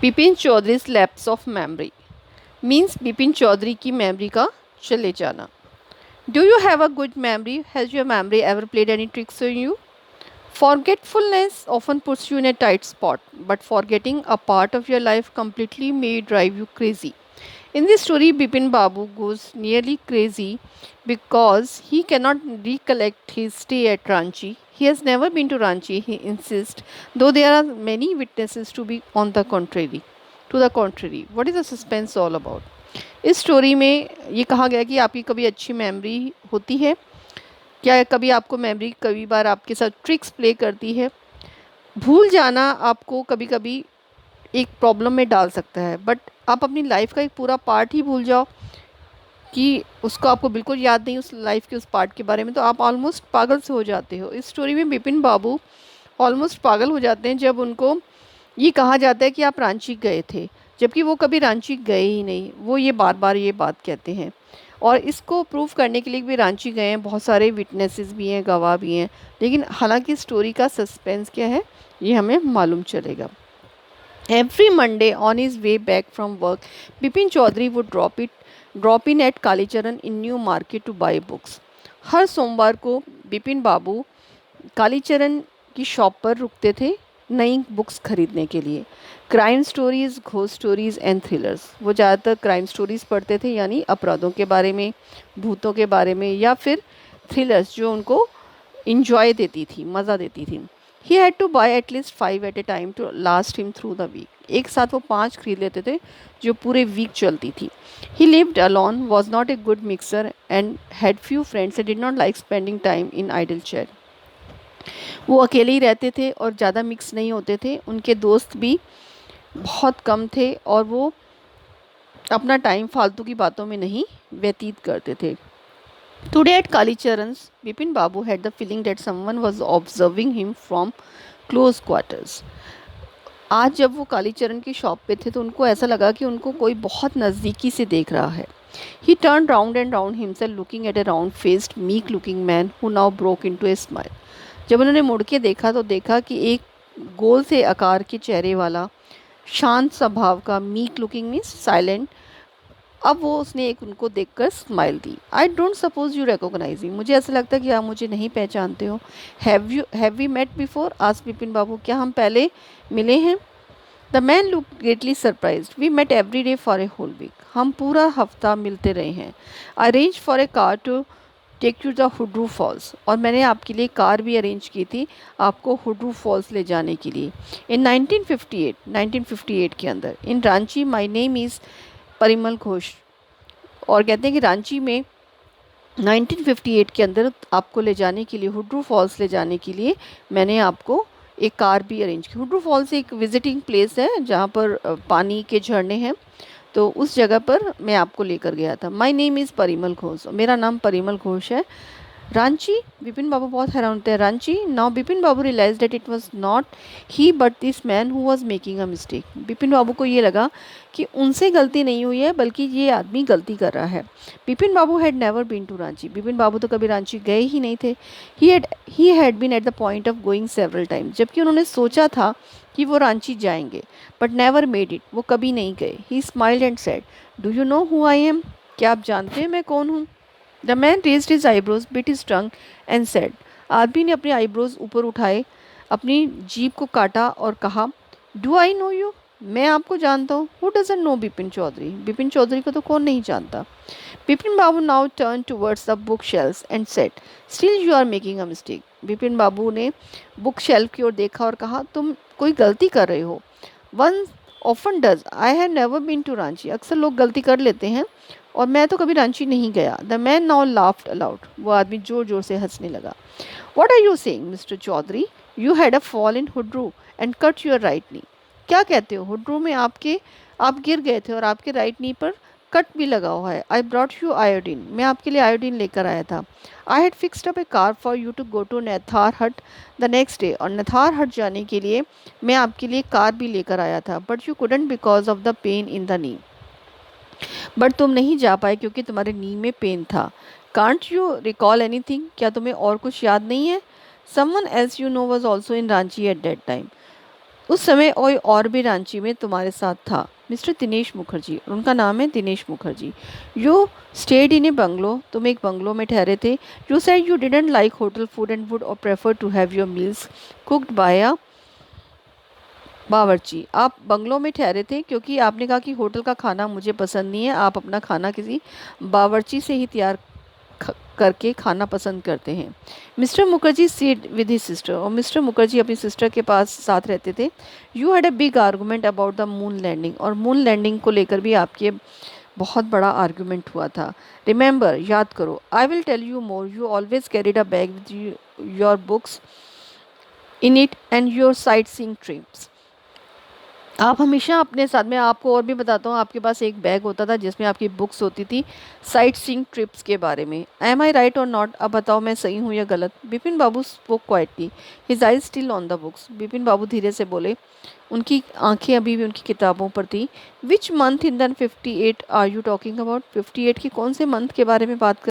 Bipin चौधरी's lapse of memory means Bipin Chaudhary की memory का चले जाना. Do you have a good memory? Has your memory ever played any tricks on you? Forgetfulness often puts you in a tight spot, but forgetting a part of your life completely may drive you crazy. In this story, Bipin Babu goes nearly crazy because he cannot recollect his stay at Ranchi. He has never been to Ranchi, he insists, though there are many witnesses to be on the contrary. To the contrary, what is the suspense all about? इस story में ये कहा गया कि आपकी कभी अच्छी memory होती है क्या, कभी आपको मेमोरी कभी बार आपके साथ ट्रिक्स प्ले करती है. भूल जाना आपको कभी कभी एक प्रॉब्लम में डाल सकता है, बट आप अपनी लाइफ का एक पूरा पार्ट ही भूल जाओ कि उसको आपको बिल्कुल याद नहीं उस लाइफ के उस पार्ट के बारे में, तो आप ऑलमोस्ट पागल से हो जाते हो. इस स्टोरी में बिपिन बाबू ऑलमोस्ट पागल हो जाते हैं जब उनको ये कहा जाता है कि आप रांची गए थे, जबकि वो कभी रांची गए ही नहीं. वो ये बार बार ये बात कहते हैं और इसको प्रूव करने के लिए भी रांची गए हैं. बहुत सारे विटनेसेस भी हैं, गवाह भी हैं, लेकिन हालांकि स्टोरी का सस्पेंस क्या है ये हमें मालूम चलेगा. Every Monday on his way back from work, Bipin Chaudhary would drop in at Kalicharan in New Market to buy books. हर सोमवार को बिपिन बाबू कालीचरण की शॉप पर रुकते थे नई बुक्स खरीदने के लिए. Crime stories, ghost stories and thrillers. वो ज़्यादातर क्राइम स्टोरीज़ पढ़ते थे, यानी अपराधों के बारे में, भूतों के बारे में, या फिर थ्रिलर्स जो उनको इंजॉय देती थी, मज़ा देती थी. He had to buy at least 5 at a time to last him through the week. एक साथ वो 5 खरीद लेते थे जो पूरे वीक चलती थी. He lived alone, was not a good mixer and had few friends and did not like spending time in idle chat. वो अकेले ही रहते थे और ज़्यादा मिक्स नहीं होते थे. उनके दोस्त भी बहुत कम थे और वो अपना टाइम फालतू की बातों में नहीं व्यतीत करते थे. Today at Kalicharan's, Bipin Babu had the feeling that someone was observing him from close quarters. आज जब वो कालीचरण की शॉप पे थे तो उनको ऐसा लगा कि उनको कोई बहुत नज़दीकी से देख रहा है. He turned round and round himself looking at a round-faced, meek-looking man who now broke into a smile. जब उन्होंने मुड़ के देखा तो देखा कि एक गोल से आकार के चेहरे वाला, शांत स्वभाव का, मीक लुकिंग मीन्स साइलेंट, अब वो उसने एक उनको देखकर smile the. I don't suppose you recognising. मुझे ऐसा लगता है कि आप मुझे नहीं पहचानते हो. Have we met before? Asked Bipin Babu. क्या हम पहले मिले हैं? The man look greatly surprised. We met every day for a whole week. हम पूरा हफ्ता मिलते रहे हैं. Arrange for a car to take you the Hundru falls. और मैंने आपके लिए कार भी अरेंज की थी आपको हुड्रू फॉल्स ले जाने के लिए. इन 1958 के अंदर in Ranchi my name is Parimal Ghosh. और कहते हैं कि रांची में 1958 के अंदर आपको ले जाने के लिए, हुड्रू फॉल्स ले जाने के लिए, मैंने आपको एक कार भी अरेंज की. हुड्रू फॉल्स एक विजिटिंग प्लेस है जहाँ पर पानी के झरने हैं, तो उस जगह पर मैं आपको लेकर गया था. माई नेम इज़ परिमल घोष. मेरा नाम परिमल घोष है. रांची. बिपिन बाबू बहुत हैरान होते हैं. Ranchi. Now Bipin Babu realize that it was not he but this man who was making a mistake. Bipin Babu को ये लगा कि उनसे गलती नहीं हुई है बल्कि ये आदमी गलती कर रहा है. Bipin Babu had never been to Ranchi. Bipin Babu तो कभी रांची गए ही नहीं थे. He had been at the point of going several times. जबकि उन्होंने सोचा था कि वो रांची जाएंगे, बट नेवर मेड इट. वो कभी नहीं गए. ही smiled and said, do you know who I am? क्या आप जानते हैं मैं कौन हूँ? The man raised his eyebrows, bit his tongue and said. आदमी ने अपने आईब्रोज ऊपर उठाए, अपनी जीभ को काटा और कहा, डू आई नो यू? मैं आपको जानता हूँ. Who doesn't know Bipin Chaudhary? Bipin Chaudhary को तो कौन नहीं जानता. Bipin Babu now turn towards the book shelves and said, still you are making a mistake. Bipin Babu ने बुक शेल्फ की ओर देखा और कहा, तुम कोई गलती कर रहे हो. One often does. I have never been to Ranchi. अक्सर लोग गलती कर लेते हैं और मैं तो कभी रांची नहीं गया. The man now laughed aloud. वो आदमी जोर जोर से हंसने लगा. What are you saying mister Chaudhary? You had a fall in Hundru and cut your right knee. क्या कहते हो? हुड्रू में आप गिर गए थे और आपके राइट नी पर कट भी लगा हुआ है. I brought you iodine. मैं आपके लिए आयोडीन लेकर आया था. I had fixed up a car for you to go to Netarhat the next day. और नेथार हट जाने के लिए मैं आपके लिए कार भी लेकर आया था, but you couldn't because of the pain in the knee. But तुम नहीं जा पाए क्योंकि तुम्हारे नी में पेन था. Can't you recall anything? क्या तुम्हें और कुछ याद नहीं है? Someone else you know was also in Ranchi at that time. उस समय कोई और भी रांची में तुम्हारे साथ था, मिस्टर दिनेश मुखर्जी, उनका नाम है Dinesh Mukherjee. You stayed in a bungalow, तुम एक बंगलो में ठहरे थे। You said you didn't like hotel food and would or prefer to have your meals cooked by a बावर्ची। आप बंगलो में ठहरे थे क्योंकि आपने कहा कि होटल का खाना मुझे पसंद नहीं है, आप अपना खाना किसी बावर्ची से ही तैयार करके खाना पसंद करते हैं। Mister Mukherjee seed with his sister, और मिस्टर मुखर्जी अपनी सिस्टर के पास साथ रहते थे। You had a big argument about the moon landing, और मून लैंडिंग को लेकर भी आपके बहुत बड़ा आर्गूमेंट हुआ था। रिमेंबर, याद करो, I will tell you more, you always carried a bag with your books in it and your sightseeing trips. आप हमेशा अपने साथ में, आपको और भी बताता हूँ, आपके पास एक बैग होता था जिसमें आपकी बुक्स होती थी साइट सीइंग ट्रिप्स के बारे में। Am I right or not? अब बताओ मैं सही हूँ या गलत? Bipin Babu spoke quietly, his eyes still on the books. Bipin Babu धीरे से बोले, उनकी आंखें अभी भी उनकी किताबों पर थी। Which month in the 58 are you talking about? 58 की कौन से मंथ के बारे में बात कर